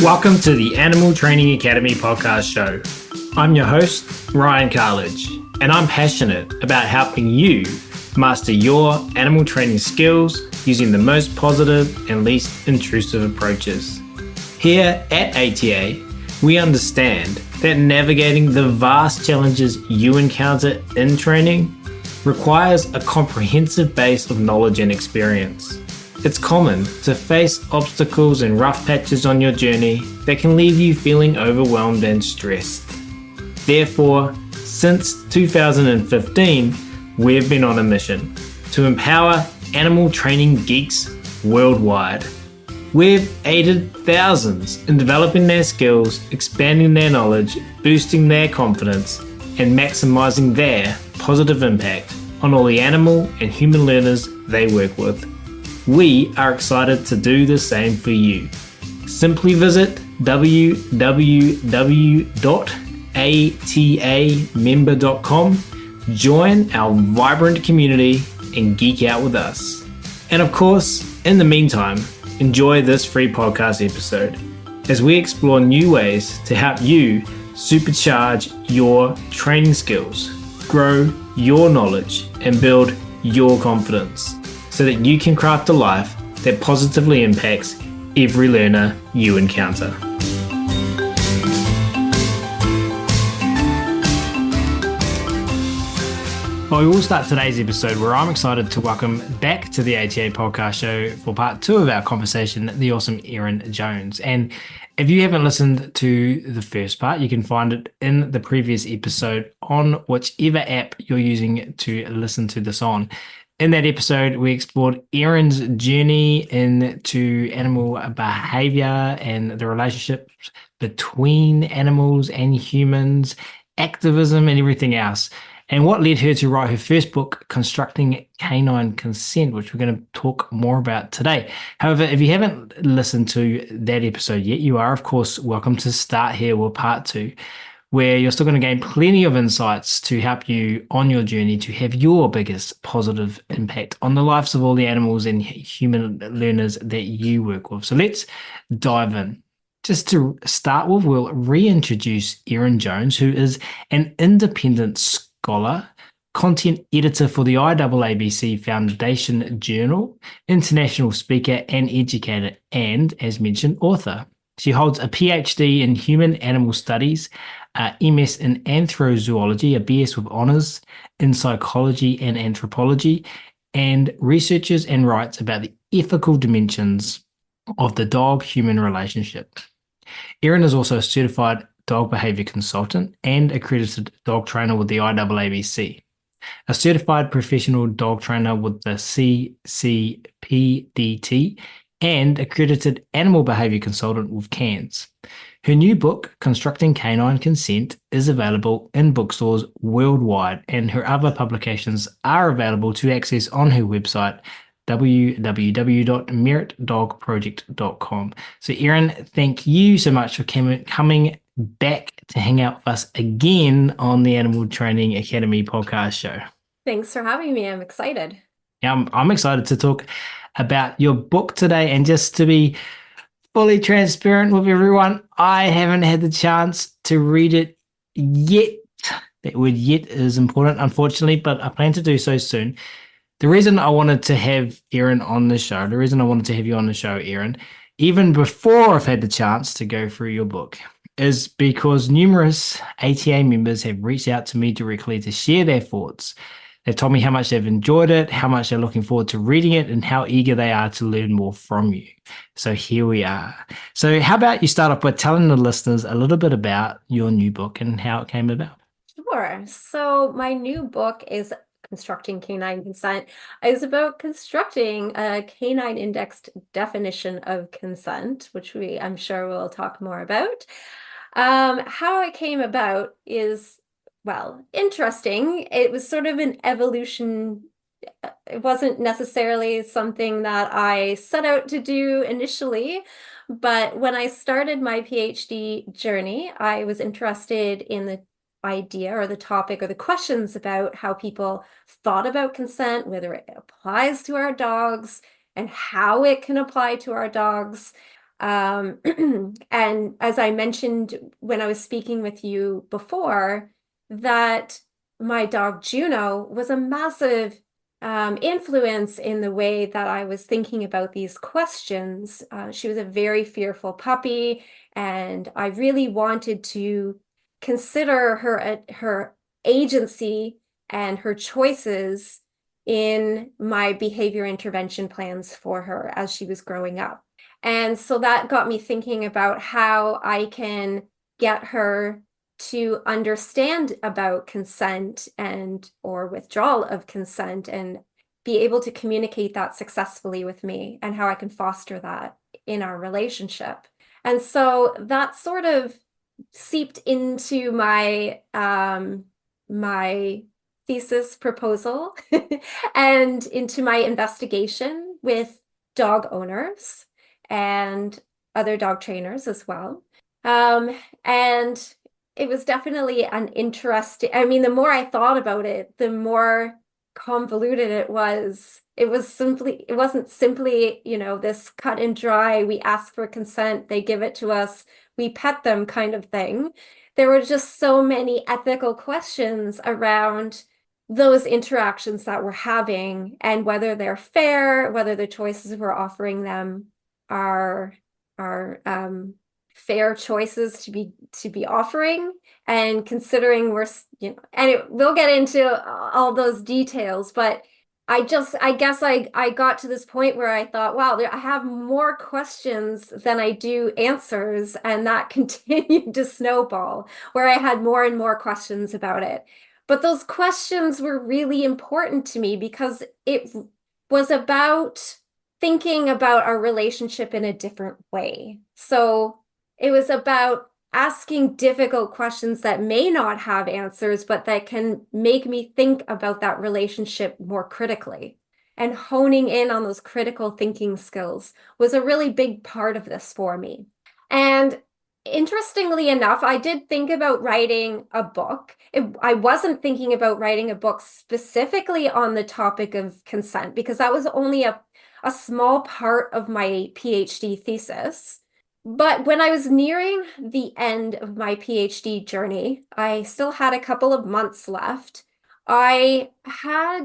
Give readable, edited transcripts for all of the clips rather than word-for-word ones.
Welcome to the Animal Training Academy podcast show. I'm your host, Ryan Carledge, and I'm passionate about helping you master your animal training skills using the most positive and least intrusive approaches. Here at ATA, we understand that navigating the vast challenges you encounter in training requires a comprehensive base of knowledge and experience. It's common to face obstacles and rough patches on your journey that can leave you feeling overwhelmed and stressed. Therefore, since 2015, we've been on a mission to empower animal training geeks worldwide. We've aided thousands in developing their skills, expanding their knowledge, boosting their confidence, and maximizing their positive impact on all the animal and human learners they work with. We are excited to do the same for you. Simply visit www.atamember.com, join our vibrant community, and geek out with us. And of course, in the meantime, enjoy this free podcast episode as we explore new ways to help you supercharge your training skills, grow your knowledge, and build your confidence, so that you can craft a life that positively impacts every learner you encounter. Well, we will start today's episode where I'm excited to welcome back to the ATA podcast show for part 2 of our conversation, the awesome Erin Jones. And if you haven't listened to the first part, you can find it in the previous episode on whichever app you're using to listen to this on. In that episode, we explored Erin's journey into animal behavior and the relationships between animals and humans, activism, and everything else, and what led her to write her first book, Constructing Canine Consent, which we're going to talk more about today. However, if you haven't listened to that episode yet, you are, of course, welcome to start here with part 2. Where you're still going to gain plenty of insights to help you on your journey to have your biggest positive impact on the lives of all the animals and human learners that you work with. So let's dive in. Just to start with, we'll reintroduce Erin Jones, who is an independent scholar, content editor for the IAABC Foundation Journal, international speaker and educator, and, as mentioned, author. She holds a PhD in Human Animal Studies, MS in Anthrozoology, a BS with honours in Psychology and Anthropology, and researches and writes about the ethical dimensions of the dog-human relationship. Erin is also a certified dog behaviour consultant and accredited dog trainer with the IAABC, a certified professional dog trainer with the CCPDT, and accredited animal behaviour consultant with CANS. Her new book, Constructing Canine Consent, is available in bookstores worldwide, and her other publications are available to access on her website, www.meritdogproject.com. So, Erin, thank you so much for coming back to hang out with us again on the Animal Training Academy podcast show. Thanks for having me. I'm excited. Yeah, I'm excited to talk about your book today, and just to be fully transparent with everyone, I haven't had the chance to read it yet. That word "yet" is important, unfortunately, but I plan to do so soon. The reason I wanted to have Erin on the show, the reason I wanted to have you on the show, Erin, even before I've had the chance to go through your book, is because numerous ATA members have reached out to me directly to share their thoughts. They've told me how much they've enjoyed it, how much they're looking forward to reading it, and how eager they are to learn more from you. So here we are. So how about you start off by telling the listeners a little bit about your new book and how it came about? Sure. So my new book is Constructing Canine Consent. It's about constructing a canine indexed definition of consent, which I'm sure we'll talk more about. How it came about is, well, interesting. It was sort of an evolution. It wasn't necessarily something that I set out to do initially, but when I started my PhD journey, I was interested in the idea or the topic or the questions about how people thought about consent, whether it applies to our dogs and how it can apply to our dogs. Um, and as I mentioned when I was speaking with you before, that my dog Juno was a massive influence in the way that I was thinking about these questions. She was a very fearful puppy, and I really wanted to consider her agency and her choices in my behavior intervention plans for her as she was growing up. And so that got me thinking about how I can get her to understand about consent and or withdrawal of consent and be able to communicate that successfully with me and how I can foster that in our relationship. And so that sort of seeped into my thesis proposal and into my investigation with dog owners and other dog trainers as well. And it was definitely an interesting, I mean, the more I thought about it, the more convoluted it was. It wasn't simply, this cut and dry, we ask for consent, they give it to us, we pet them kind of thing. There were just so many ethical questions around those interactions that we're having and whether they're fair, whether the choices we're offering them are fair choices to be offering, and considering we'll get into all those details, but I guess I got to this point where I thought, wow, I have more questions than I do answers, and that continued to snowball, where I had more and more questions about it. But those questions were really important to me because it was about thinking about our relationship in a different way. So it was about asking difficult questions that may not have answers, but that can make me think about that relationship more critically. And honing in on those critical thinking skills was a really big part of this for me. And interestingly enough, I did think about writing a book. I wasn't thinking about writing a book specifically on the topic of consent because that was only a small part of my PhD thesis. But when I was nearing the end of my PhD journey, I still had a couple of months left. I had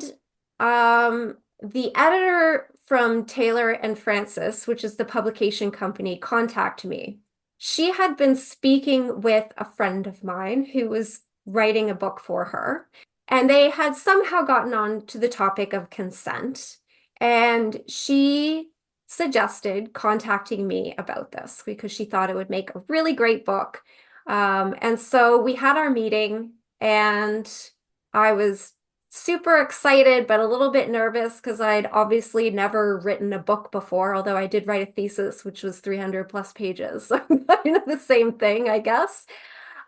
the editor from Taylor and Francis, which is the publication company, contact me. She had been speaking with a friend of mine who was writing a book for her, and they had somehow gotten on to the topic of consent. And she suggested contacting me about this because she thought it would make a really great book. And so we had our meeting, and I was super excited, but a little bit nervous because I'd obviously never written a book before, although I did write a thesis, which was 300 plus pages. So kind of the same thing, I guess.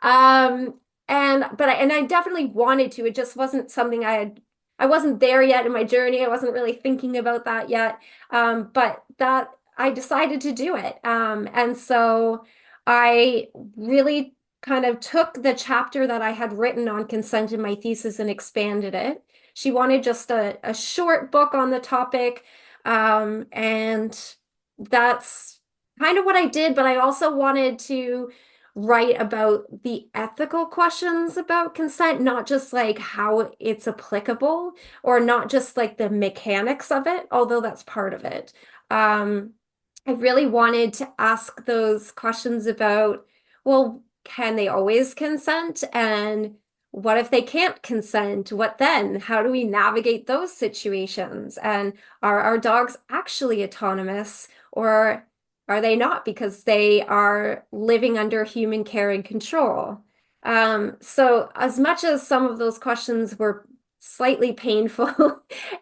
Um, and I definitely wanted to. It just wasn't something I wasn't there yet in my journey. I wasn't really thinking about that yet. But that I decided to do it. And so I really kind of took the chapter that I had written on consent in my thesis and expanded it. She wanted just a short book on the topic. And that's kind of what I did, but I also wanted to write about the ethical questions about consent, not just like how it's applicable or not just like the mechanics of it, although that's part of it. I really wanted to ask those questions about, well, can they always consent? And what if they can't consent? What then? How do we navigate those situations? And are our dogs actually autonomous, or are they not because they are living under human care and control? So as much as some of those questions were slightly painful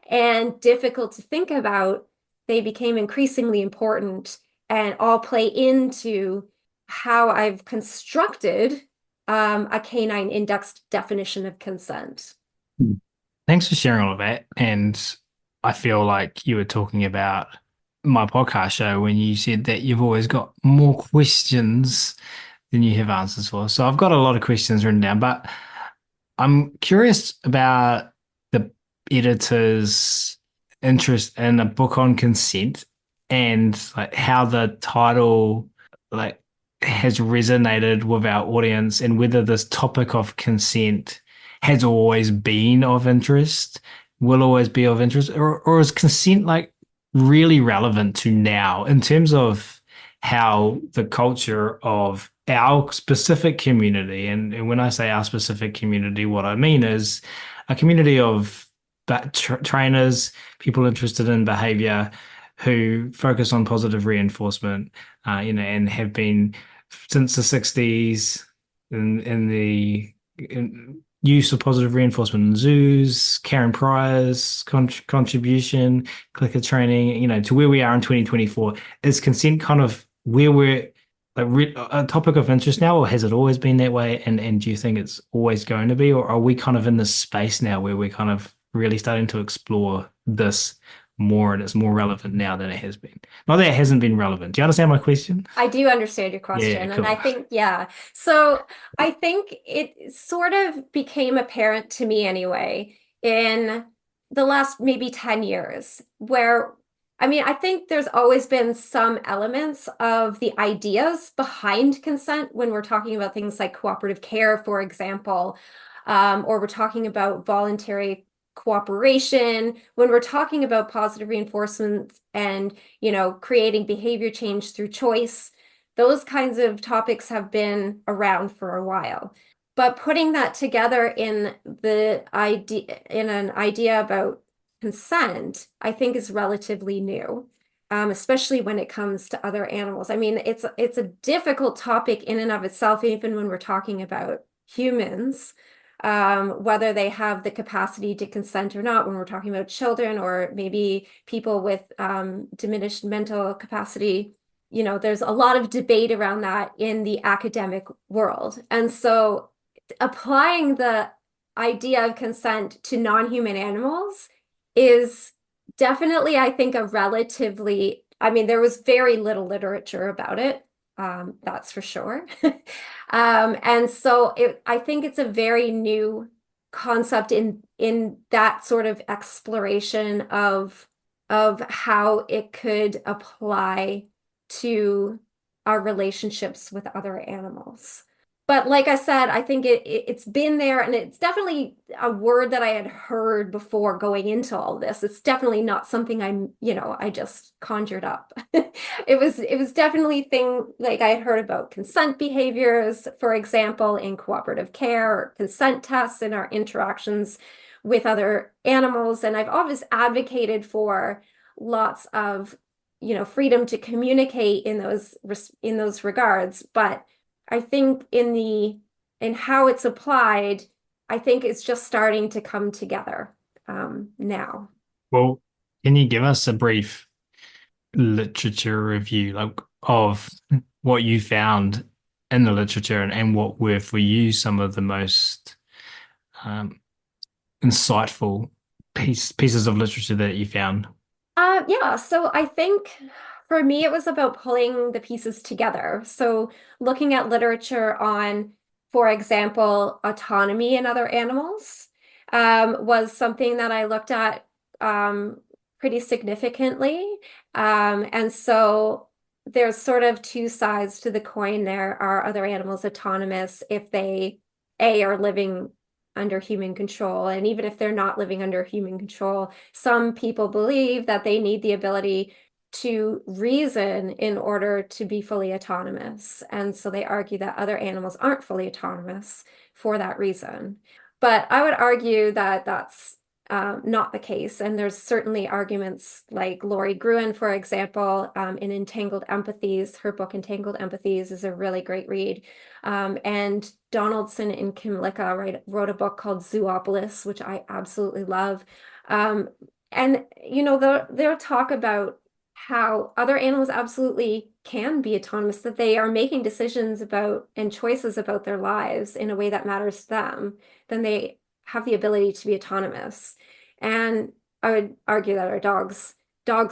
and difficult to think about, they became increasingly important and all play into how I've constructed a canine indexed definition of consent. Thanks for sharing all of that. And I feel like you were talking about my podcast show when you said that you've always got more questions than you have answers for. So I've got a lot of questions written down, but I'm curious about the editor's interest in a book on consent. and like how the title like has resonated with our audience and whether this topic of consent has always been of interest, will always be of interest, or is consent like really relevant to now in terms of how the culture of our specific community, and when I say our specific community, what I mean is a community of trainers, people interested in behavior who focus on positive reinforcement, and have been since the 60s in the use of positive reinforcement in zoos, Karen Pryor's contribution, clicker training, to where we are in 2024. Is consent kind of where we're like a topic of interest now, or has it always been that way? And do you think it's always going to be, or are we kind of in this space now where we're kind of really starting to explore this more and it's more relevant now than it has been? Not that it hasn't been relevant. Do you understand my question? I do understand your Yeah, question. And I cool. think, yeah. So I think it sort of became apparent to me anyway in the last maybe 10 years, where I mean, I think there's always been some elements of the ideas behind consent when we're talking about things like cooperative care, for example, or we're talking about voluntary cooperation, when we're talking about positive reinforcement and creating behavior change through choice. Those kinds of topics have been around for a while. But putting that together in an idea about consent, I think is relatively new, especially when it comes to other animals. I mean, it's a difficult topic in and of itself, even when we're talking about humans, whether they have the capacity to consent or not, when we're talking about children or maybe people with diminished mental capacity. There's a lot of debate around that in the academic world. And so applying the idea of consent to non-human animals is definitely, I think, I mean, there was very little literature about it. That's for sure. And so I think it's a very new concept in that sort of exploration of how it could apply to our relationships with other animals. But like I said, I think it's been there, and it's definitely a word that I had heard before going into all this. It's definitely not something I just conjured up. It was definitely thing like I had heard about consent behaviors, for example, in cooperative care, or consent tests in our interactions with other animals. And I've always advocated for lots of, freedom to communicate in those regards. But I think in how it's applied, I think it's just starting to come together now. Well, can you give us a brief literature review, like of what you found in the literature and what were for you some of the most um, insightful pieces of literature that you found? Yeah, so I think for me it was about pulling the pieces together. So looking at literature on, for example, autonomy in other animals, was something that I looked at pretty significantly. And so there's sort of two sides to the coin there. Are other animals autonomous if they, A, are living under human control? And even if they're not living under human control, some people believe that they need the ability to reason in order to be fully autonomous. And so they argue that other animals aren't fully autonomous for that reason. But I would argue that that's not the case. And there's certainly arguments like Laurie Gruen, for example, in Entangled Empathies. Her book Entangled Empathies is a really great read. And Donaldson and Kim Licka wrote a book called Zoopolis, which I absolutely love. And they'll talk about how other animals absolutely can be autonomous, that they are making decisions about and choices about their lives in a way that matters to them. Then they have the ability to be autonomous. And I would argue that our dogs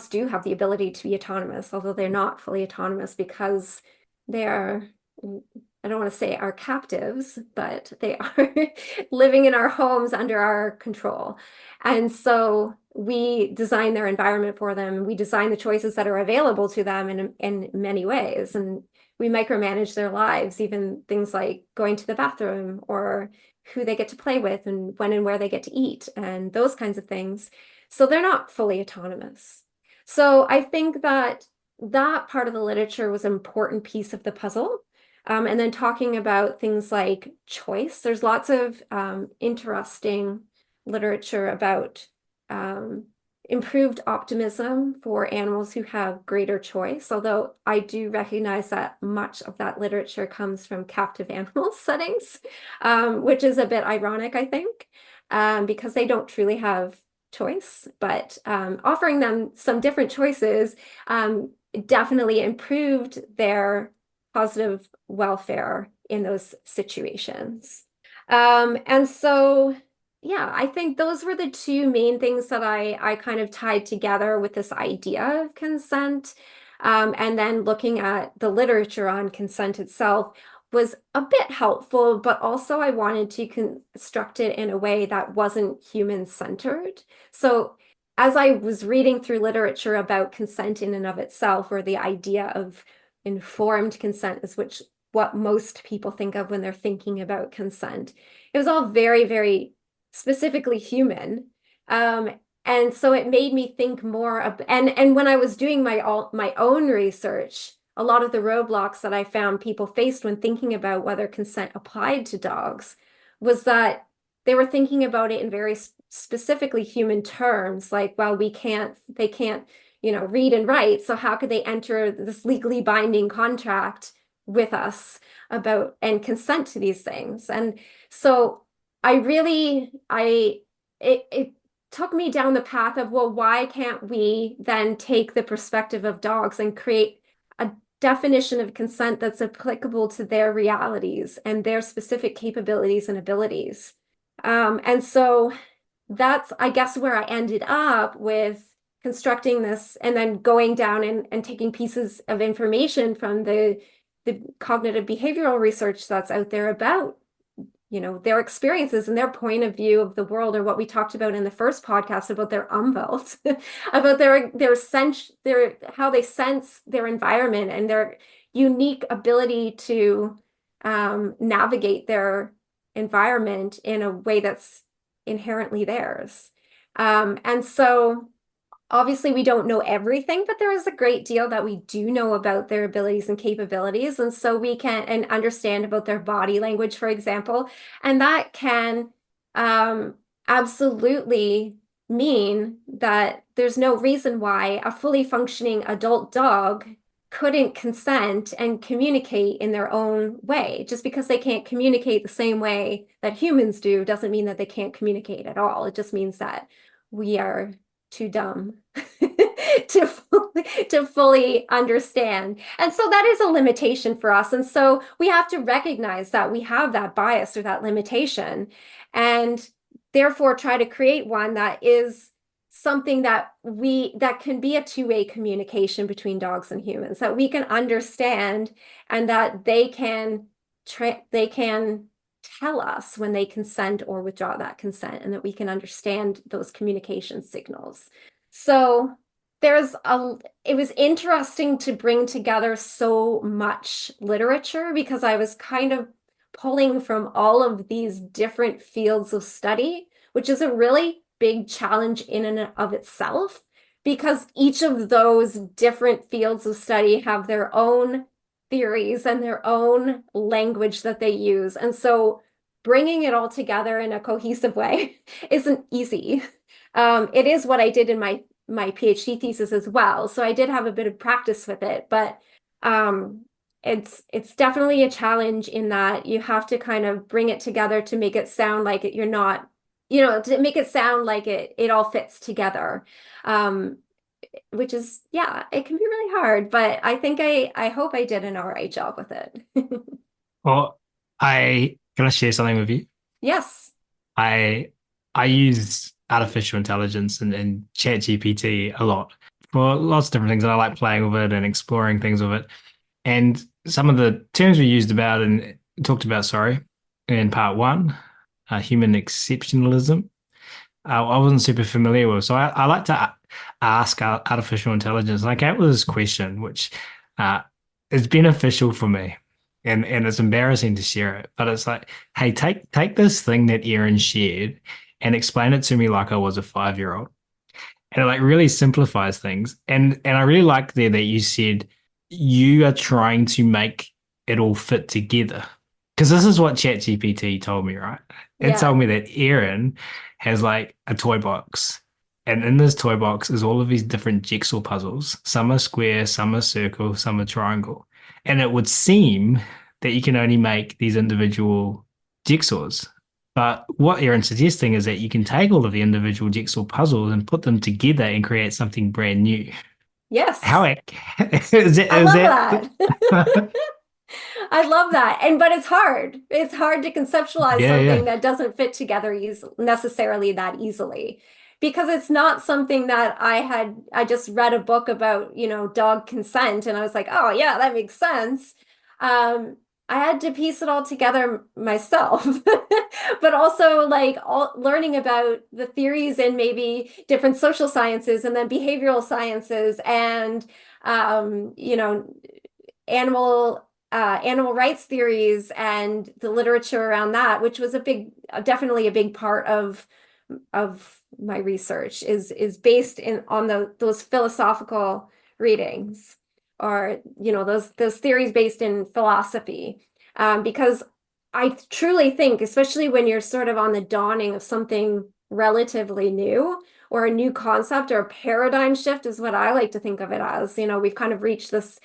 do have the ability to be autonomous, although they're not fully autonomous because they are I don't want to say our captives, but they are living in our homes under our control. And so we design their environment for them. We design the choices that are available to them in many ways. And we micromanage their lives, even things like going to the bathroom or who they get to play with and when and where they get to eat and those kinds of things. So they're not fully autonomous. So I think that that part of the literature was an important piece of the puzzle. And then talking about things like choice, there's lots of interesting literature about improved optimism for animals who have greater choice, although I do recognize that much of that literature comes from captive animal settings, which is a bit ironic, I think, because they don't truly have choice, but offering them some different choices definitely improved their positive welfare in those situations. And so, yeah, I think those were the two main things that I kind of tied together with this idea of consent. And then looking at the literature on consent itself was a bit helpful, but also I wanted to construct it in a way that wasn't human-centered. So as I was reading through literature about consent in and of itself, or the idea of informed consent is what most people think of when they're thinking about consent. It was all very, very specifically human. And so it made me think more of, and when I was doing my own research, a lot of the roadblocks that I found people faced when thinking about whether consent applied to dogs was that they were thinking about it in very specifically human terms, like, well, they can't, read and write, so how could they enter this legally binding contract with us about and consent to these things? And so it took me down the path of, well, why can't we then take the perspective of dogs and create a definition of consent that's applicable to their realities and their specific capabilities and abilities? And so that's, I guess, where I ended up with constructing this and then going down and taking pieces of information from the cognitive behavioral research that's out there about their experiences and their point of view of the world, or what we talked about in the first podcast about their umwelt, about their sense, how they sense their environment and their unique ability to navigate their environment in a way that's inherently theirs. And so obviously we don't know everything, but there is a great deal that we do know about their abilities and capabilities. And so we can and understand about their body language, for example, and that can absolutely mean that there's no reason why a fully functioning adult dog couldn't consent and communicate in their own way. Just because they can't communicate the same way that humans do doesn't mean that they can't communicate at all. It just means that we are too dumb to fully understand. And so that is a limitation for us. And so we have to recognize that we have that bias or that limitation, and therefore try to create one that is something that can be a two-way communication between dogs and humans, that we can understand, and that they can tell us when they consent or withdraw that consent, and that we can understand those communication signals. So it was interesting to bring together so much literature, because I was kind of pulling from all of these different fields of study, which is a really big challenge in and of itself, because each of those different fields of study have their own theories and their own language that they use. And so bringing it all together in a cohesive way isn't easy. It is what I did in my PhD thesis as well. So I did have a bit of practice with it, but it's definitely a challenge in that you have to kind of bring it together to make it sound like you're not, to make it sound like it all fits together. Which is, yeah, it can be really hard, but I think I hope I did an all right job with it. Well, can I share something with you? Yes. I I use artificial intelligence and ChatGPT a lot for lots of different things, and I like playing with it and exploring things with it. And some of the terms we used about and talked about, sorry, in part one, human exceptionalism. I wasn't super familiar with. So I like to ask artificial intelligence. I came up with this question, which uh, is beneficial for me, and it's embarrassing to share it. But it's like, hey, take this thing that Erin shared and explain it to me like I was a 5-year-old. And it like really simplifies things. And I really like there that you said you are trying to make it all fit together. Because this is what ChatGPT told me, right? It Yeah. told me that Aaron has like a toy box. And in this toy box is all of these different jigsaw puzzles. Some are square, some are circle, some are triangle. And it would seem that you can only make these individual jigsaws. But what Aaron's suggesting is that you can take all of the individual jigsaw puzzles and put them together and create something brand new. How Yes. is that? I Is love that? that. I love that. And but it's hard. It's hard to conceptualize Yeah, something yeah. that doesn't fit together necessarily that easily. Because it's not something that I just read a book about, dog consent and I was like, "Oh, yeah, that makes sense." I had to piece it all together myself. But also like learning about the theories in maybe different social sciences and then behavioral sciences and um, you know, animal rights theories and the literature around that, which was definitely a big part of my research is based in on those philosophical readings or those theories based in philosophy, because I truly think, especially when you're sort of on the dawning of something relatively new or a new concept or a paradigm shift is what I like to think of it as. We've kind of reached this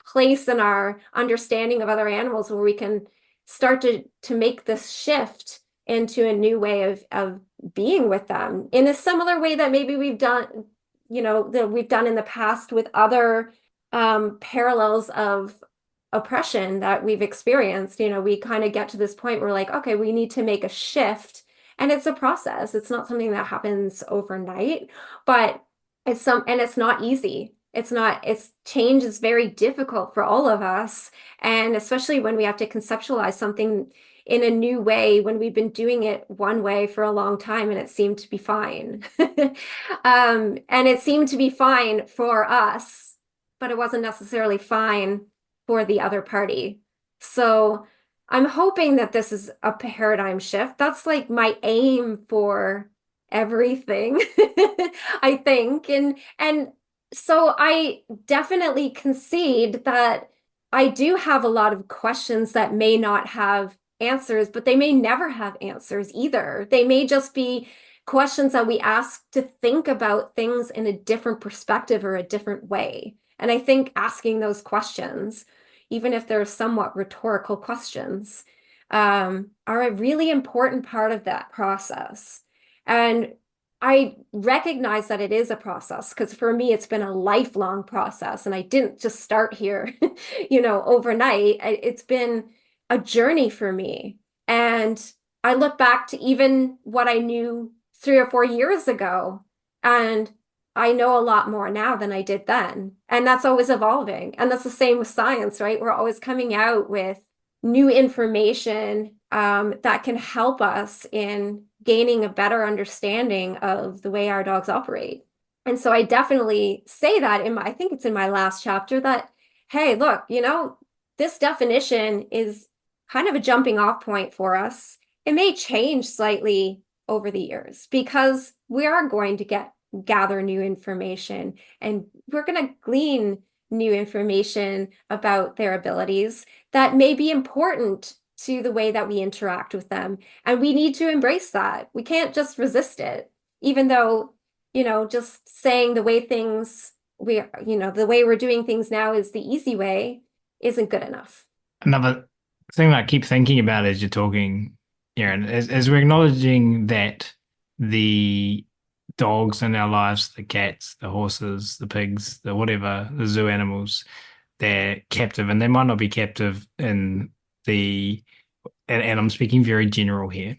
place in our understanding of other animals where we can start to make this shift into a new way of being with them in a similar way that maybe we've done, that we've done in the past with other parallels of oppression that we've experienced. We kind of get to this point where like, okay, we need to make a shift. And it's a process. It's not something that happens overnight, but and it's not easy. It's change is very difficult for all of us. And especially when we have to conceptualize something in a new way when we've been doing it one way for a long time and it seemed to be fine. And it seemed to be fine for us, but it wasn't necessarily fine for the other party. So I'm hoping that this is a paradigm shift. That's like my aim for everything, I think. And so I definitely concede that I do have a lot of questions that may not have answers, but they may never have answers either. They may just be questions that we ask to think about things in a different perspective or a different way. And I think asking those questions, even if they're somewhat rhetorical questions, are a really important part of that process. And I recognize that it is a process because for me, it's been a lifelong process. And I didn't just start here, overnight. It's been a journey for me. And I look back to even what I knew 3 or 4 years ago, and I know a lot more now than I did then. And that's always evolving. And that's the same with science, right? We're always coming out with new information that can help us in gaining a better understanding of the way our dogs operate. And so I definitely say that I think it's in my last chapter that, hey, look, this definition is kind of a jumping off point for us. It may change slightly over the years because we are going to gather new information and we're going to glean new information about their abilities that may be important to the way that we interact with them. And we need to embrace that. We can't just resist it, even though, just saying the way we're doing things now is the easy way isn't good enough. Another thing that I keep thinking about as you're talking, Aaron, is we're acknowledging that the dogs in our lives, the cats, the horses, the pigs, the whatever, the zoo animals, they're captive and they might not be captive in the, and I'm speaking very general here.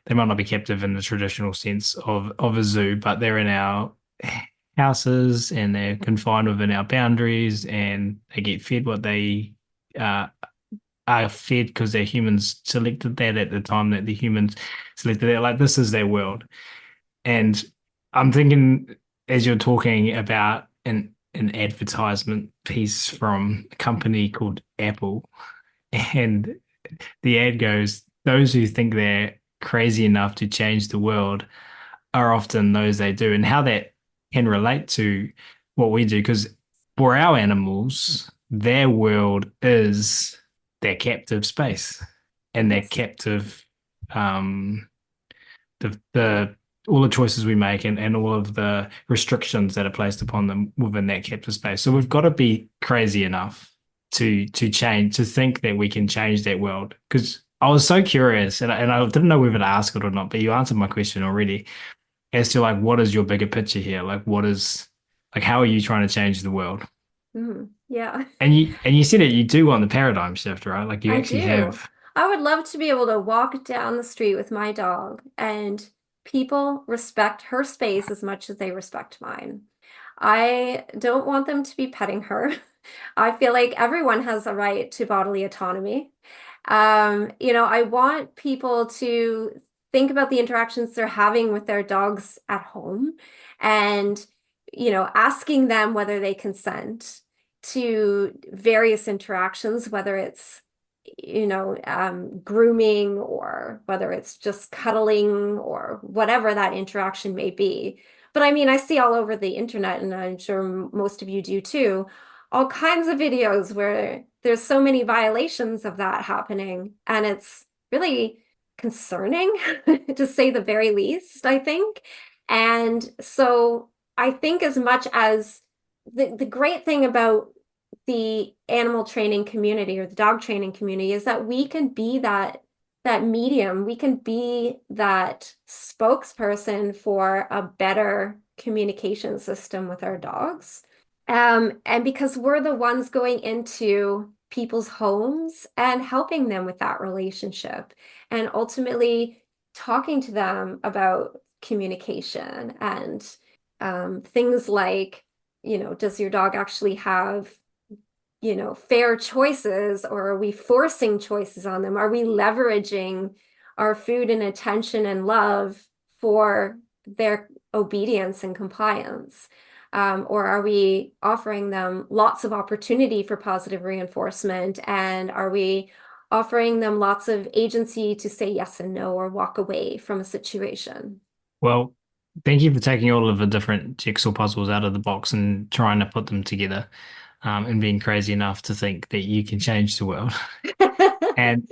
They might not be captive in the traditional sense of a zoo, but they're in our houses and they're confined within our boundaries and they get fed what they uh, are fed because their humans selected that at the time that the humans selected it. Like this is their world. And I'm thinking as you're talking about an advertisement piece from a company called Apple, and the ad goes, those who think they're crazy enough to change the world are often those they do, and how that can relate to what we do. Because for our animals, their world is their captive space and their Yes. captive um the all the choices we make and all of the restrictions that are placed upon them within that captive space. So we've got to be crazy enough to change, to think that we can change that world. Because I was so curious and I didn't know whether to ask it or not, but you answered my question already as to like what is your bigger picture here? Like what is like how are you trying to change the world? Yeah, And you said it, you do want the paradigm shift, right? Like you I actually do. have. I would love to be able to walk down the street with my dog and people respect her space as much as they respect mine. I don't want them to be petting her. I feel like everyone has a right to bodily autonomy. I want people to think about the interactions they're having with their dogs at home and, asking them whether they consent to various interactions, whether it's, grooming or whether it's just cuddling or whatever that interaction may be. But I mean, I see all over the internet, and I'm sure most of you do too, all kinds of videos where there's so many violations of that happening. And it's really concerning, to say the very least, I think. And so I think as much as the great thing about the animal training community or the dog training community is that we can be that medium. We can be that spokesperson for a better communication system with our dogs. And because we're the ones going into people's homes and helping them with that relationship and ultimately talking to them about communication and things like, does your dog actually have fair choices, or are we forcing choices on them? Are we leveraging our food and attention and love for their obedience and compliance? Or are we offering them lots of opportunity for positive reinforcement? And are we offering them lots of agency to say yes and no or walk away from a situation? Well, thank you for taking all of the different jigsaw puzzles out of the box and trying to put them together, and being crazy enough to think that you can change the world. And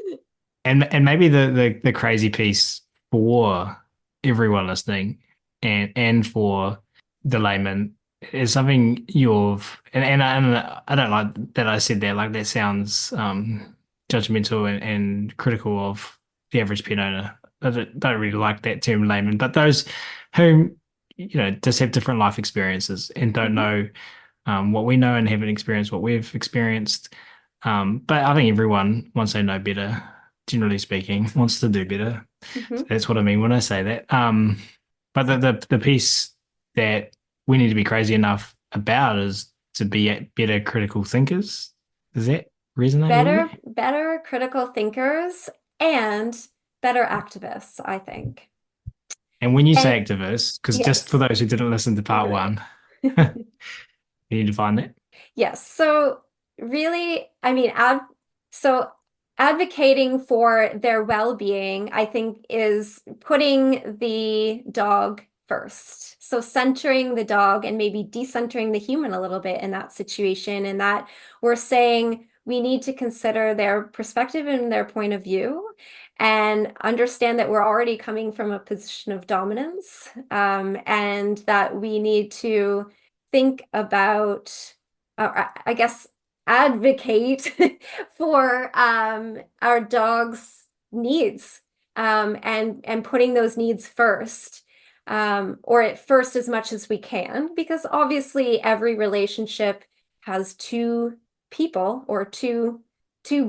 and maybe the crazy piece for everyone listening and for the layman is something and I don't like that I said that, like that sounds judgmental and critical of the average pet owner. I don't really like that term layman, but those who just have different life experiences and don't Mhm, know what we know and haven't experienced what we've experienced. But I think everyone, once they know better, generally speaking, wants to do better. So mhm. that's what I mean when I say that. But the piece that we need to be crazy enough about is to be better critical thinkers. Does that resonate with you? Better critical thinkers and better activists, I think. And when you And say activists, because just for yes. those who didn't listen to part Right. one, you need to find that. Yes. So really, I mean, so advocating for their well-being, I think, is putting the dog first. So centering the dog and maybe decentering the human a little bit in that situation, and that we're saying we need to consider their perspective and their point of view and understand that we're already coming from a position of dominance, and that we need to think about I guess, advocate for our dog's needs, and putting those needs first, or at first as much as we can, because obviously every relationship has two people or two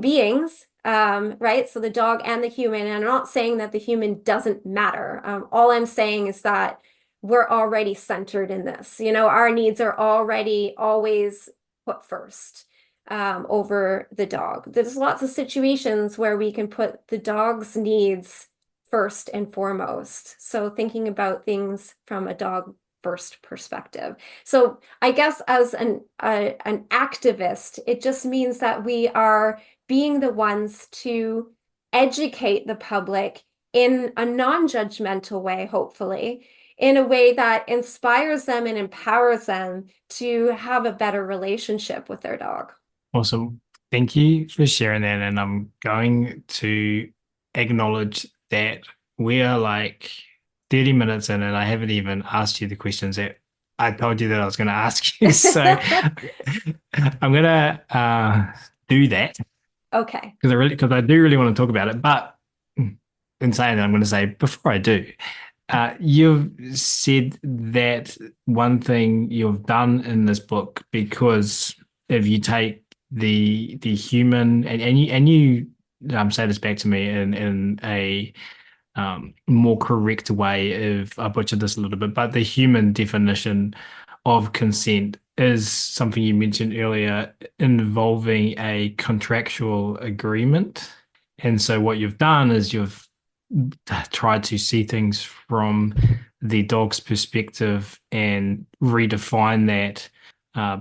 beings, right? So the dog and the human. And I'm not saying that the human doesn't matter. All I'm saying is that we're already centered in this. Our needs are already always put first. over the dog. There's lots of situations where we can put the dog's needs first and foremost. So thinking about things from a dog first perspective. So I guess as an activist, it just means that we are being the ones to educate the public in a non-judgmental way, hopefully, in a way that inspires them and empowers them to have a better relationship with their dog. Awesome. Thank you for sharing that. And I'm going to acknowledge that we are like 30 minutes in, and I haven't even asked you the questions that I told you that I was going to ask you. So I'm going to do that Okay. because I do really want to talk about it. But in saying that, I'm going to say before I do, you've said that one thing you've done in this book, because if you take the human and you say this back to me in a more correct way, if I butchered this a little bit, but the human definition of consent is something you mentioned earlier involving a contractual agreement. And so what you've done is you've tried to see things from the dog's perspective and redefine that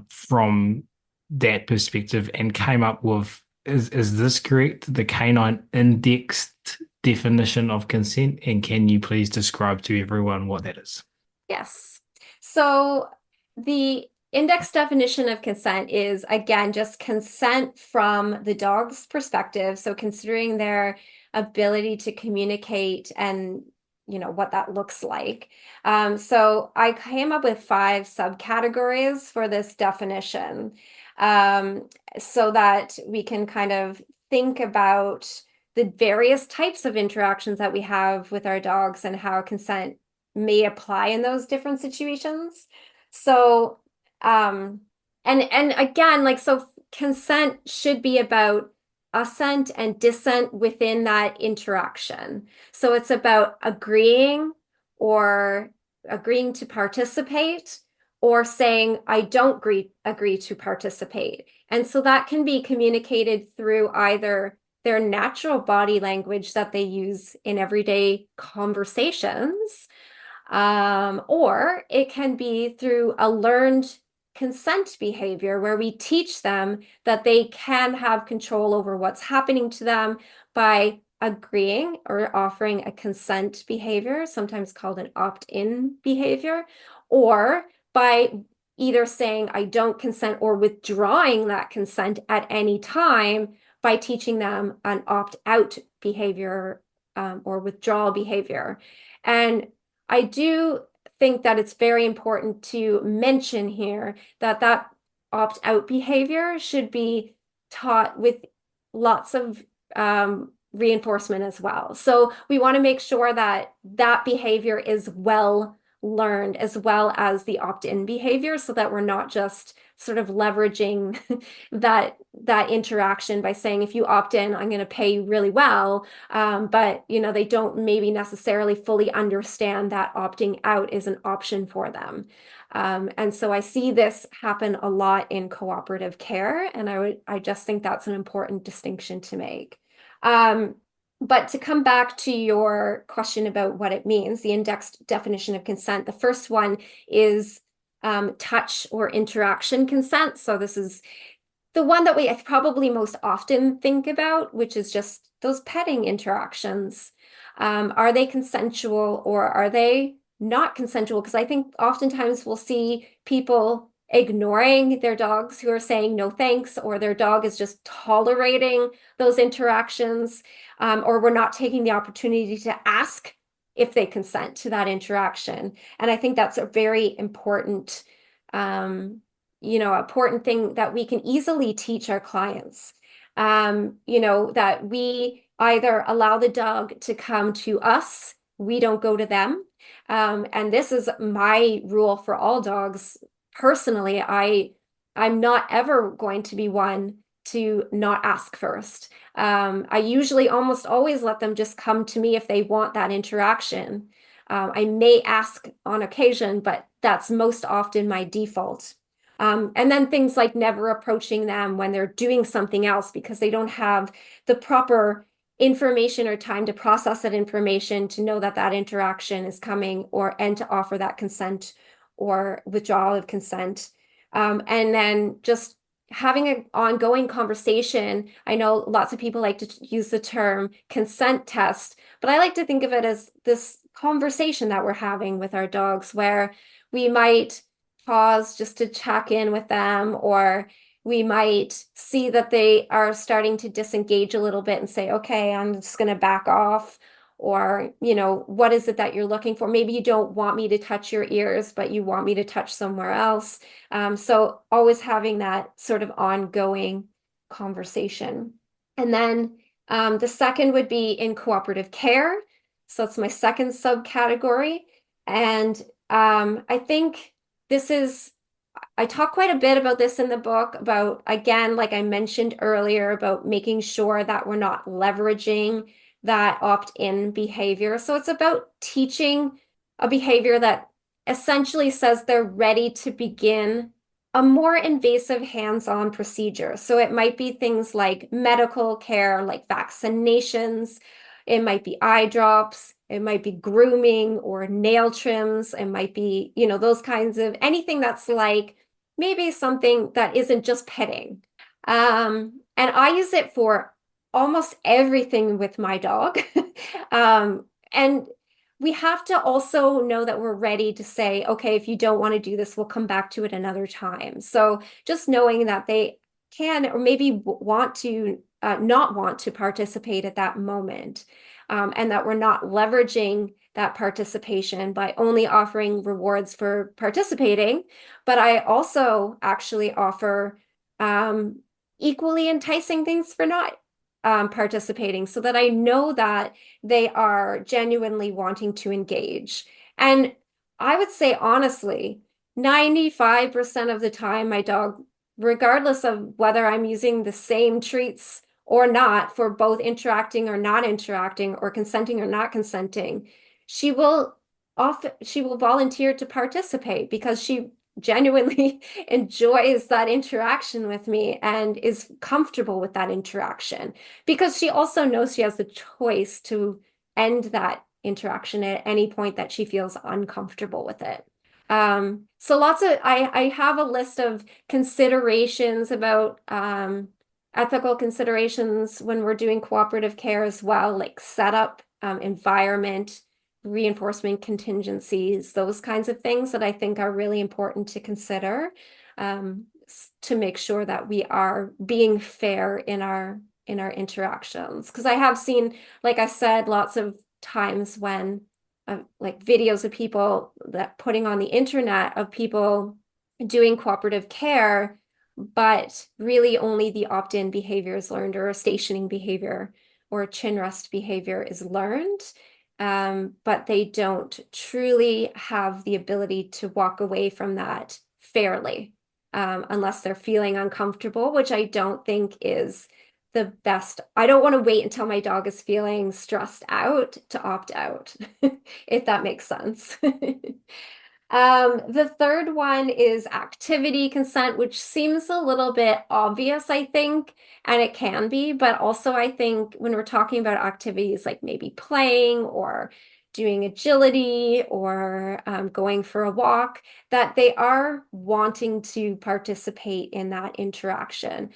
from that perspective and came up with, is this correct? The canine indexed definition of consent. And can you please describe to everyone what that is? Yes. So the index definition of consent is, again, just consent from the dog's perspective. So considering their ability to communicate and what that looks like. So I came up with 5 subcategories for this definition, so that we can kind of think about the various types of interactions that we have with our dogs and how consent may apply in those different situations. So, and again, like, so consent should be about assent and dissent within that interaction. So it's about agreeing or agreeing to participate or saying, I don't agree to participate. And so that can be communicated through either their natural body language that they use in everyday conversations, or it can be through a learned consent behavior where we teach them that they can have control over what's happening to them by agreeing or offering a consent behavior, sometimes called an opt-in behavior, or by either saying I don't consent or withdrawing that consent at any time by teaching them an opt-out behavior, or withdrawal behavior. And I do think that it's very important to mention here that that opt-out behavior should be taught with lots of reinforcement as well. So we want to make sure that that behavior is well learned as well as the opt-in behavior, so that we're not just sort of leveraging that interaction by saying, if you opt in, I'm going to pay you really well. But they don't maybe necessarily fully understand that opting out is an option for them. And so I see this happen a lot in cooperative care, and I just think that's an important distinction to make. But to come back to your question about what it means, the indexed definition of consent, the first one is touch or interaction consent. So this is the one that we probably most often think about, which is just those petting interactions. Are they consensual or are they not consensual? Because I think oftentimes we'll see people ignoring their dogs who are saying no thanks, or their dog is just tolerating those interactions, or we're not taking the opportunity to ask if they consent to that interaction. And I think that's a very important, important thing that we can easily teach our clients. That we either allow the dog to come to us, we don't go to them. And this is my rule for all dogs. Personally, I'm not ever going to be one to not ask first. I usually almost always let them just come to me if they want that interaction. I may ask on occasion, but that's most often my default. And then things like never approaching them when they're doing something else because they don't have the proper information or time to process that information to know that that interaction is coming and to offer that consent or withdrawal of consent. And then just having an ongoing conversation. I know lots of people like to use the term consent test, but I like to think of it as this conversation that we're having with our dogs where we might pause just to check in with them, or we might see that they are starting to disengage a little bit and say, okay, I'm just going to back off. Or, what is it that you're looking for? Maybe you don't want me to touch your ears, but you want me to touch somewhere else. So always having that sort of ongoing conversation. And then the second would be in cooperative care. So it's my second subcategory. And I think I talk quite a bit about this in the book about, again, like I mentioned earlier, about making sure that we're not leveraging that opt-in behavior. So it's about teaching a behavior that essentially says they're ready to begin a more invasive hands-on procedure. So it might be things like medical care, like vaccinations. It might be eye drops. It might be grooming or nail trims. It might be, those kinds of anything that's like maybe something that isn't just petting. And I use it for almost everything with my dog. And we have to also know that we're ready to say, okay, if you don't want to do this, we'll come back to it another time. So just knowing that they can or maybe want to not want to participate at that moment, and that we're not leveraging that participation by only offering rewards for participating, but I also actually offer equally enticing things for not participating so that I know that they are genuinely wanting to engage. And I would say, honestly, 95% of the time, my dog, regardless of whether I'm using the same treats or not for both interacting or not interacting or consenting or not consenting, she will volunteer to participate because she genuinely enjoys that interaction with me and is comfortable with that interaction because she also knows she has the choice to end that interaction at any point that she feels uncomfortable with it. So I have a list of considerations about ethical considerations when we're doing cooperative care as well, like setup, environment, reinforcement contingencies, those kinds of things that I think are really important to consider, to make sure that we are being fair in our interactions. Because I have seen, like I said, lots of times when like videos of people that putting on the internet of people doing cooperative care, but really only the opt-in behavior is learned, or a stationing behavior or a chin rest behavior is learned. But they don't truly have the ability to walk away from that fairly, unless they're feeling uncomfortable, which I don't think is the best. I don't want to wait until my dog is feeling stressed out to opt out, if that makes sense. The third one is activity consent, which seems a little bit obvious, I think, and it can be, but also I think when we're talking about activities like maybe playing or doing agility or going for a walk, that they are wanting to participate in that interaction.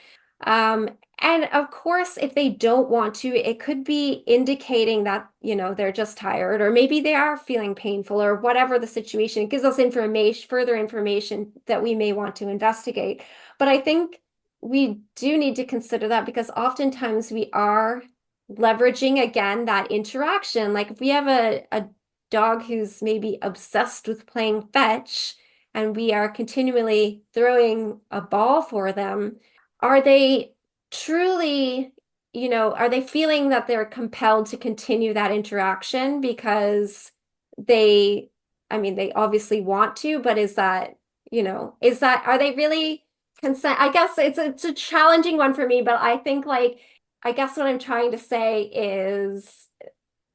And of course, if they don't want to, it could be indicating that, they're just tired, or maybe they are feeling painful, or whatever the situation. It gives us further information that we may want to investigate. But I think we do need to consider that because oftentimes we are leveraging, again, that interaction. Like if we have a dog who's maybe obsessed with playing fetch and we are continually throwing a ball for them, are they truly, are they feeling that they're compelled to continue that interaction because they obviously want to, but are they really consent? I guess it's a challenging one for me, but I think I guess what I'm trying to say is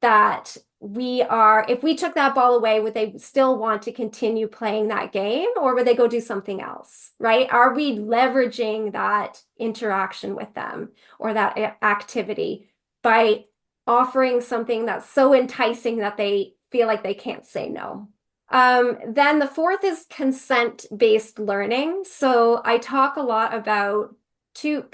that if we took that ball away, would they still want to continue playing that game, or would they go do something else, right? Are we leveraging that interaction with them or that activity by offering something that's so enticing that they feel like they can't say no? Then the fourth is consent-based learning. So I talk a lot about two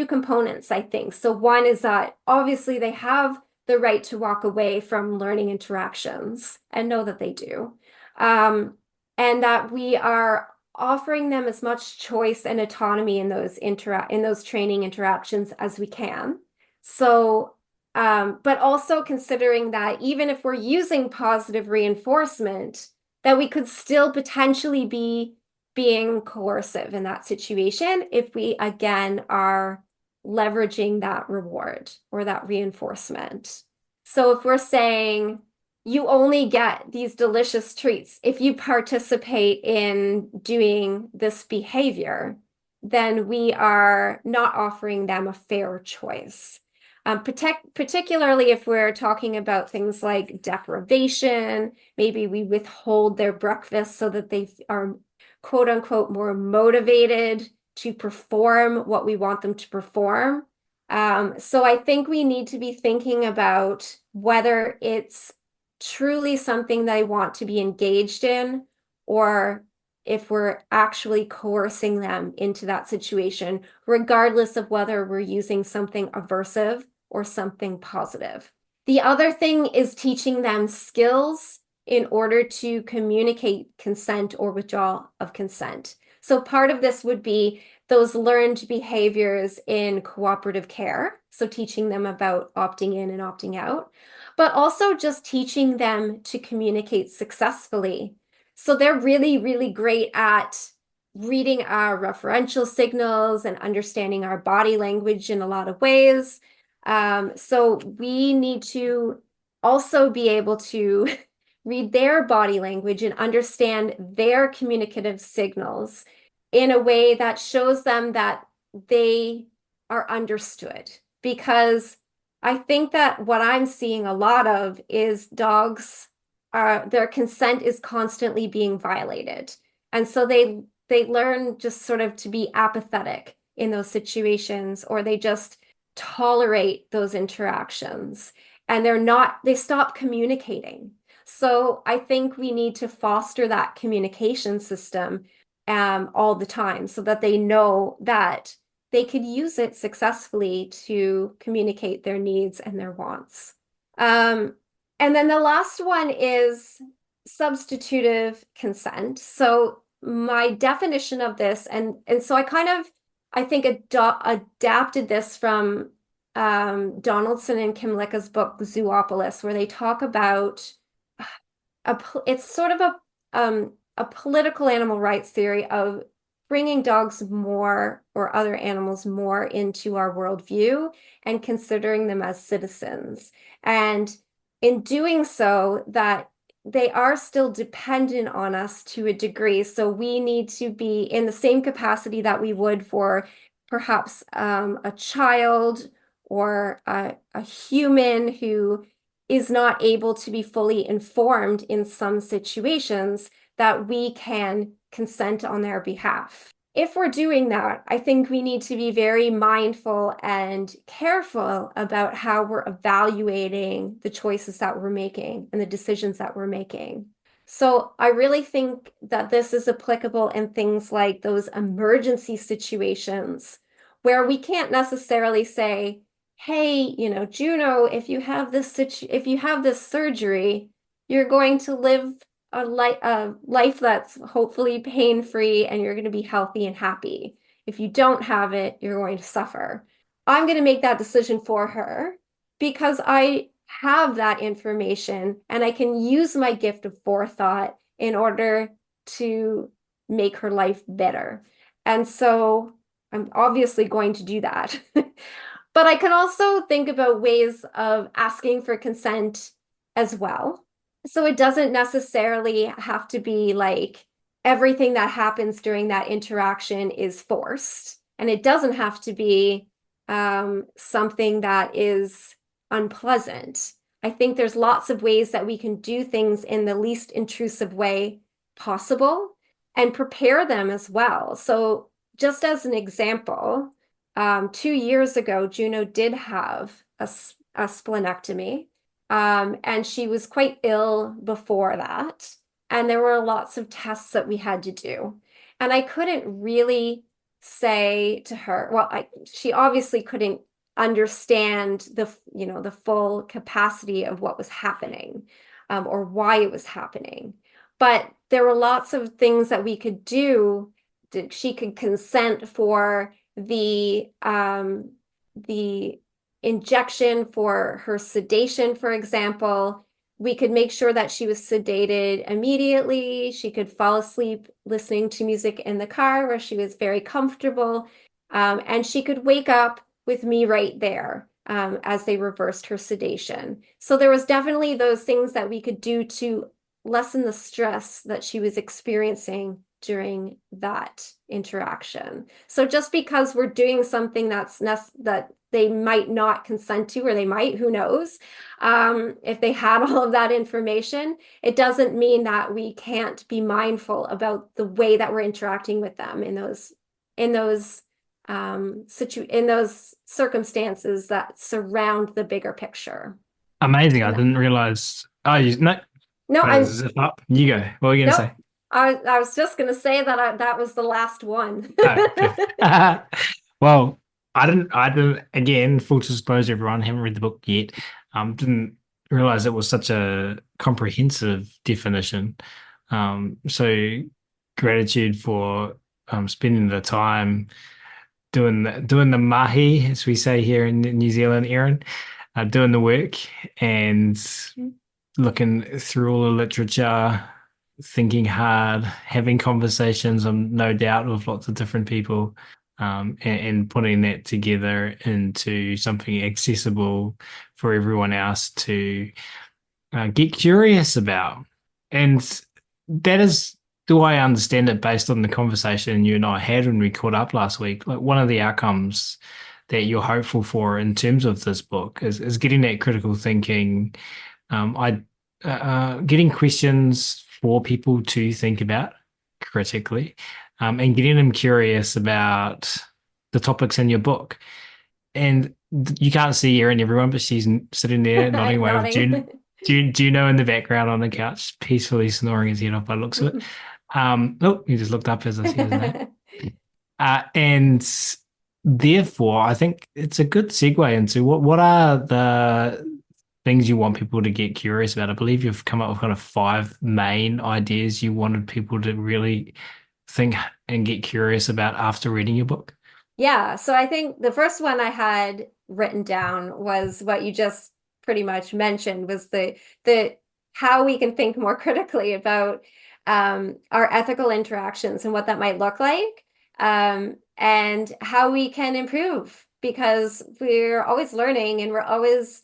components, I think. So one is that obviously they have the right to walk away from learning interactions and know that they do. And that we are offering them as much choice and autonomy in those training interactions as we can. So, but also considering that even if we're using positive reinforcement, that we could still potentially be being coercive in that situation if we again are leveraging that reward or that reinforcement. So if we're saying you only get these delicious treats if you participate in doing this behavior, then we are not offering them a fair choice. Particularly if we're talking about things like deprivation, maybe we withhold their breakfast so that they are quote unquote more motivated to perform what we want them to perform. So I think we need to be thinking about whether it's truly something that I want to be engaged in, or if we're actually coercing them into that situation, regardless of whether we're using something aversive or something positive. The other thing is teaching them skills in order to communicate consent or withdrawal of consent. So part of this would be those learned behaviors in cooperative care. So teaching them about opting in and opting out, but also just teaching them to communicate successful. So they're really, really great at reading our referential signals and understanding our body language in a lot of ways. So we need to also be able to read their body language and understand their communicative signals in a way that shows them that they are understood. Because I think that what I'm seeing a lot of is dogs their consent is constantly being violated. And so they learn just sort of to be apathetic in those situations, or they just tolerate those interactions, and they stop communicating. So I think we need to foster that communication system all the time so that they know that they could use it successfully to communicate their needs and their wants. And then the last one is substitutive consent. So my definition of this, and so I think adapted this from Donaldson and Kimlicka's book Zoopolis, where they talk about it's sort of a political animal rights theory of bringing dogs more, or other animals more, into our worldview and considering them as citizens. And in doing so, that they are still dependent on us to a degree. So we need to be in the same capacity that we would for perhaps a child or a human who is not able to be fully informed in some situations, that we can consent on their behalf. If we're doing that, I think we need to be very mindful and careful about how we're evaluating the choices that we're making and the decisions that we're making. So I really think that this is applicable in things like those emergency situations where we can't necessarily say, hey, Juno, if you have this surgery, you're going to live a life that's hopefully pain-free and you're going to be healthy and happy. If you don't have it, you're going to suffer. I'm going to make that decision for her because I have that information and I can use my gift of forethought in order to make her life better. And so I'm obviously going to do that. But I can also think about ways of asking for consent as well. So it doesn't necessarily have to be like everything that happens during that interaction is forced. And it doesn't have to be something that is unpleasant. I think there's lots of ways that we can do things in the least intrusive way possible and prepare them as well. So just as an example, 2 years ago, Juno did have a splenectomy, and she was quite ill before that. And there were lots of tests that we had to do. And I couldn't really say to her, well, she obviously couldn't understand the full capacity of what was happening, or why it was happening. But there were lots of things that we could do. She could consent for the injection for her sedation, for example. We could make sure that she was sedated immediately. She could fall asleep listening to music in the car where she was very comfortable. And she could wake up with me right there, as they reversed her sedation. So there was definitely those things that we could do to lessen the stress that she was experiencing during that interaction. So just because we're doing something that they might not consent to, or they might, who knows, if they had all of that information, it doesn't mean that we can't be mindful about the way that we're interacting with them in those circumstances that surround the bigger picture. Amazing. I And didn't realize. Oh, you no. no, Is it up? You go. What were you gonna nope. say? I was just gonna say that that was the last one. Oh, perfect. Well, I didn't, again, full disclosure, everyone, haven't read the book yet. Didn't realize it was such a comprehensive definition. So gratitude for spending the time doing the mahi, as we say here in New Zealand, Erin, doing the work and looking through all the literature, thinking hard, having conversations, no doubt, with lots of different people, and putting that together into something accessible for everyone else to get curious about. And that is, do I understand it based on the conversation you and I had when we caught up last week? Like, one of the outcomes that you're hopeful for in terms of this book is getting that critical thinking, I getting questions for people to think about critically, and getting them curious about the topics in your book. And you can't see Erin, everyone, but she's sitting there nodding I'm away with nodding. Juno in the background on the couch, peacefully snoring his head off by the looks of it. Oh, he just looked up as I see his name. And therefore, I think it's a good segue into what are the things you want people to get curious about. I believe you've come up with kind of five main ideas you wanted people to really think and get curious about after reading your book. Yeah, so I think the first one I had written down was what you just pretty much mentioned, was the how we can think more critically about our ethical interactions and what that might look like, and how we can improve, because we're always learning and we're always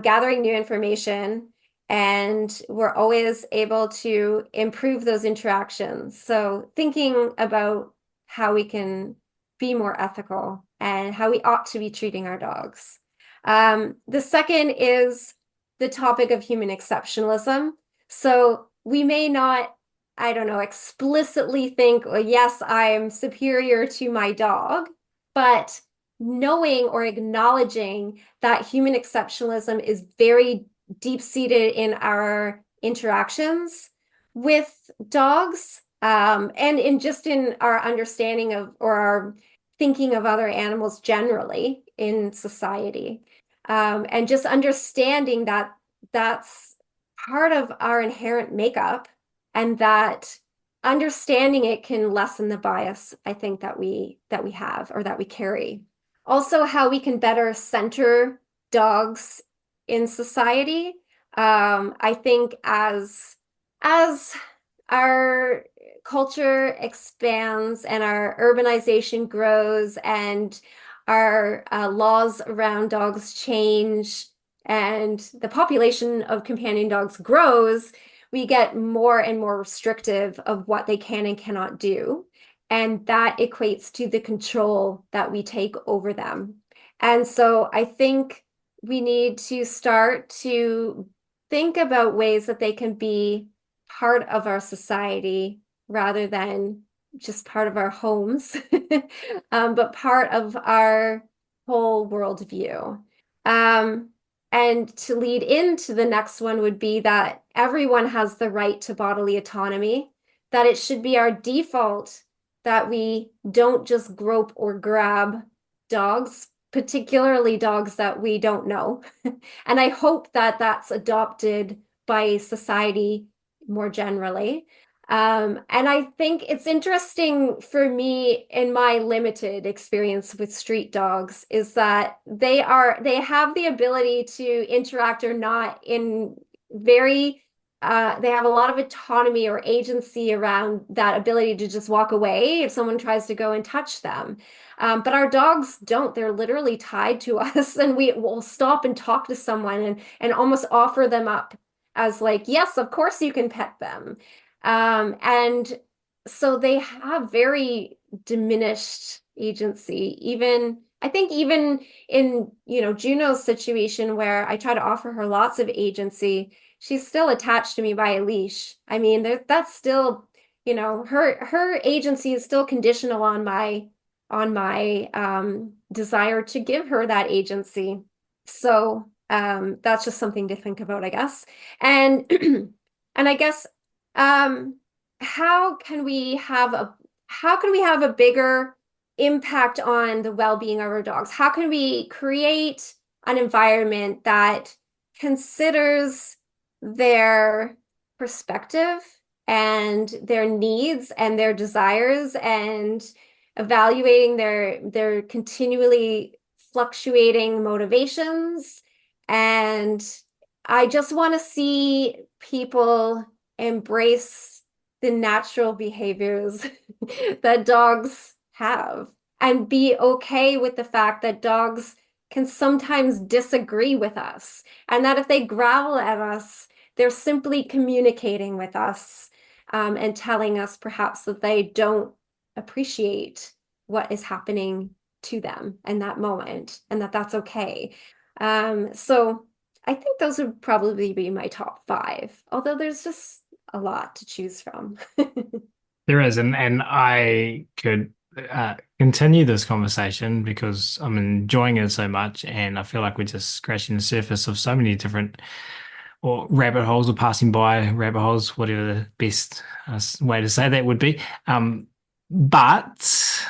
gathering new information, and we're always able to improve those interactions. So thinking about how we can be more ethical and how we ought to be treating our dogs. The second is the topic of human exceptionalism. So we may not, I don't know, explicitly think, well, yes, I am superior to my dog, but knowing or acknowledging that human exceptionalism is very deep-seated in our interactions with dogs, and in our understanding of, or our thinking of other animals generally in society, and just understanding that that's part of our inherent makeup, and that understanding it can lessen the bias, I think, that we have, or that we carry. Also, how we can better center dogs in society. I think as our culture expands and our urbanization grows and our laws around dogs change and the population of companion dogs grows, we get more and more restrictive of what they can and cannot do. And that equates to the control that we take over them. And so I think we need to start to think about ways that they can be part of our society rather than just part of our homes, but part of our whole worldview. Um, and to lead into the next one would be that everyone has the right to bodily autonomy, that it should be our default that we don't just grope or grab dogs, particularly dogs that we don't know. And I hope that that's adopted by society more generally. And I think it's interesting for me in my limited experience with street dogs is that they have the ability to interact or not in very they have a lot of autonomy or agency around that ability to just walk away if someone tries to go and touch them. But our dogs don't. They're literally tied to us, and we will stop and talk to someone and almost offer them up as like, yes, of course you can pet them. And so they have very diminished agency. Even I think even in, Juno's situation where I try to offer her lots of agency, she's still attached to me by a leash. I mean, that's still, her agency is still conditional on my desire to give her that agency. So that's just something to think about, I guess. And and I guess um, how can we have a bigger impact on the well-being of our dogs? How can we create an environment that considers their perspective and their needs and their desires and evaluating their continually fluctuating motivations. And I just want to see people embrace the natural behaviors that dogs have and be okay with the fact that dogs can sometimes disagree with us, and that if they growl at us, they're simply communicating with us, and telling us perhaps that they don't appreciate what is happening to them in that moment, and that that's okay. So I think those would probably be my top five, although there's just a lot to choose from. There is, and I could continue this conversation because I'm enjoying it so much, and I feel like we're just scratching the surface of so many different or rabbit holes or passing by rabbit holes, whatever the best way to say that would be. But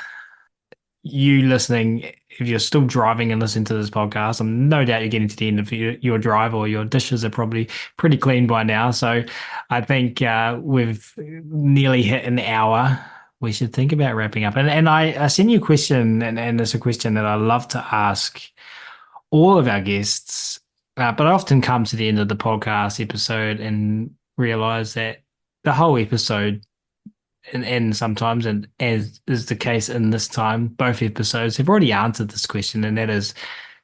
you listening, if you're still driving and listening to this podcast, I'm no doubt you're getting to the end of your drive, or your dishes are probably pretty clean by now. So I think we've nearly hit an hour. We should think about wrapping up. And I sent you a question, and it's a question that I love to ask all of our guests, but I often come to the end of the podcast episode and realize that the whole episode and sometimes, and as is the case in this time, both episodes have already answered this question, and that is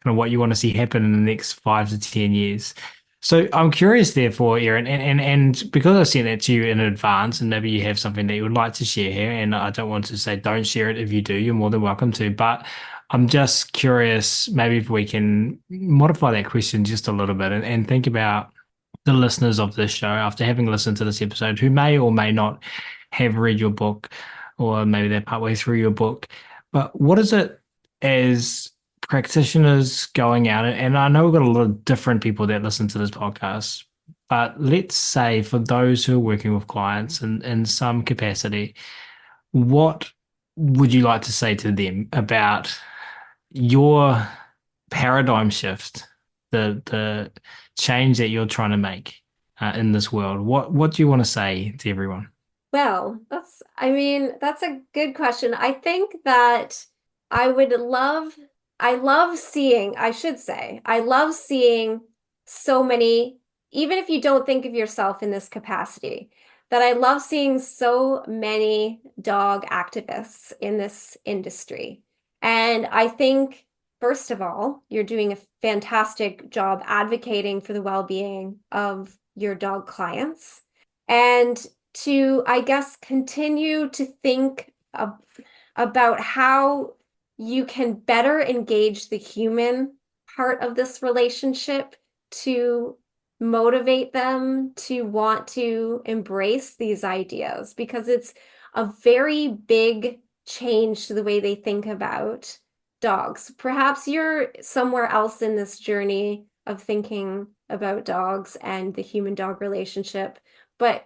kind of what you want to see happen in the next 5 to 10 years. So I'm curious, therefore, Erin, and because I sent it to you in advance, and maybe you have something that you would like to share here, and I don't want to say don't share it if you do, you're more than welcome to, but I'm just curious, maybe if we can modify that question just a little bit and think about the listeners of this show after having listened to this episode who may or may not have read your book, or maybe they're partway through your book. But what is it as practitioners going out? And I know we've got a lot of different people that listen to this podcast, but let's say for those who are working with clients in some capacity, what would you like to say to them about your paradigm shift, the change that you're trying to make in this world? What do you want to say to everyone? Well, that's a good question. I think that I would love, I love seeing so many, even if you don't think of yourself in this capacity, that I love seeing so many dog activists in this industry. And I think, first of all, you're doing a fantastic job advocating for the well-being of your dog clients. And to, I guess, continue to think about how you can better engage the human part of this relationship to motivate them to want to embrace these ideas, because it's a very big change to the way they think about dogs. Perhaps you're somewhere else in this journey of thinking about dogs and the human-dog relationship, and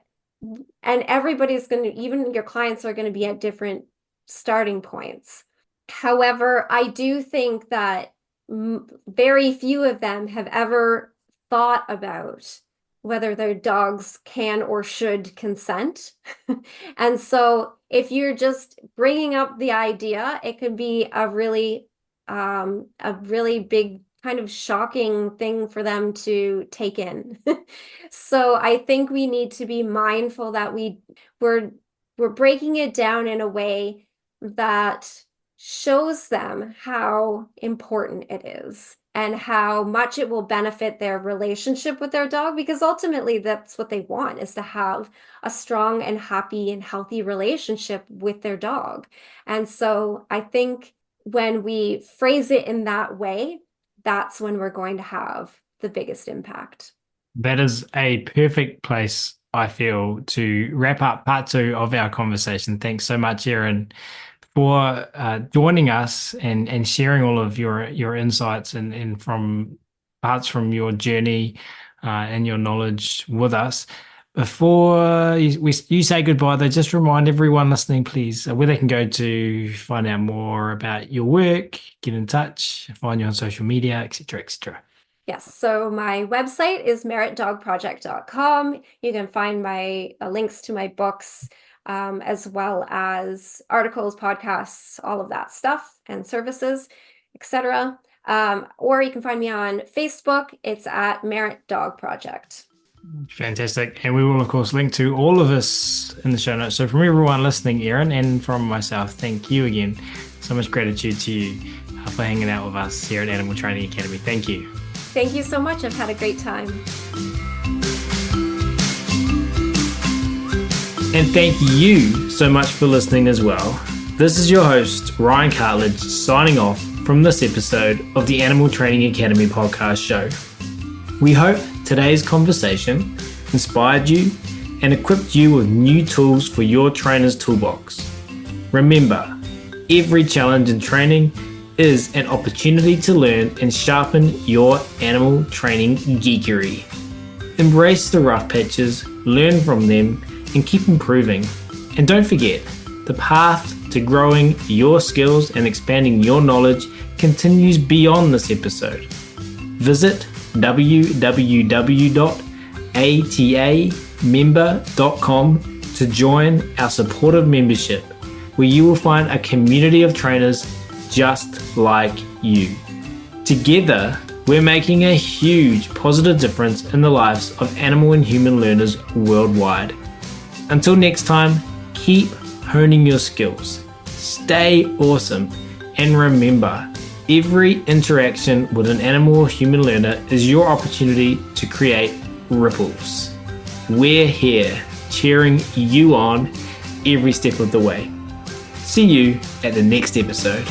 everybody's going to, even your clients are going to be at different starting points. However, I do think that very few of them have ever thought about whether their dogs can or should consent. And so if you're just bringing up the idea, it could be a really big kind of shocking thing for them to take in. So I think we need to be mindful that we're breaking it down in a way that shows them how important it is and how much it will benefit their relationship with their dog, because ultimately that's what they want, is to have a strong and happy and healthy relationship with their dog. And so I think when we phrase it in that way, that's when we're going to have the biggest impact. That is a perfect place, I feel, to wrap up part 2 of our conversation. Thanks so much, Erin, for joining us and sharing all of your insights and from parts from your journey and your knowledge with us. Before you say goodbye, though, just remind everyone listening, please, where they can go to find out more about your work, get in touch, find you on social media, etc., etc. Yes, so my website is meritdogproject.com. You can find my links to my books, as well as articles, podcasts, all of that stuff, and services, etc. Or you can find me on Facebook. It's at Merit Dog Project. Fantastic. And we will, of course, link to all of this in the show notes. So from everyone listening, Erin, and from myself, thank you again. So much gratitude to you for hanging out with us here at Animal Training Academy. Thank you. Thank you so much. I've had a great time. And thank you so much for listening as well. This is your host, Ryan Cartledge, signing off from this episode of the Animal Training Academy podcast show. We hope today's conversation inspired you and equipped you with new tools for your trainer's toolbox. Remember, every challenge in training is an opportunity to learn and sharpen your animal training geekery. Embrace the rough patches, learn from them, and keep improving. And don't forget, the path to growing your skills and expanding your knowledge continues beyond this episode. Visit www.atamember.com to join our supportive membership, where you will find a community of trainers just like you. Together, we're making a huge positive difference in the lives of animal and human learners worldwide. Until next time, keep honing your skills, stay awesome, and remember, every interaction with an animal or human learner is your opportunity to create ripples. We're here cheering you on every step of the way. See you at the next episode.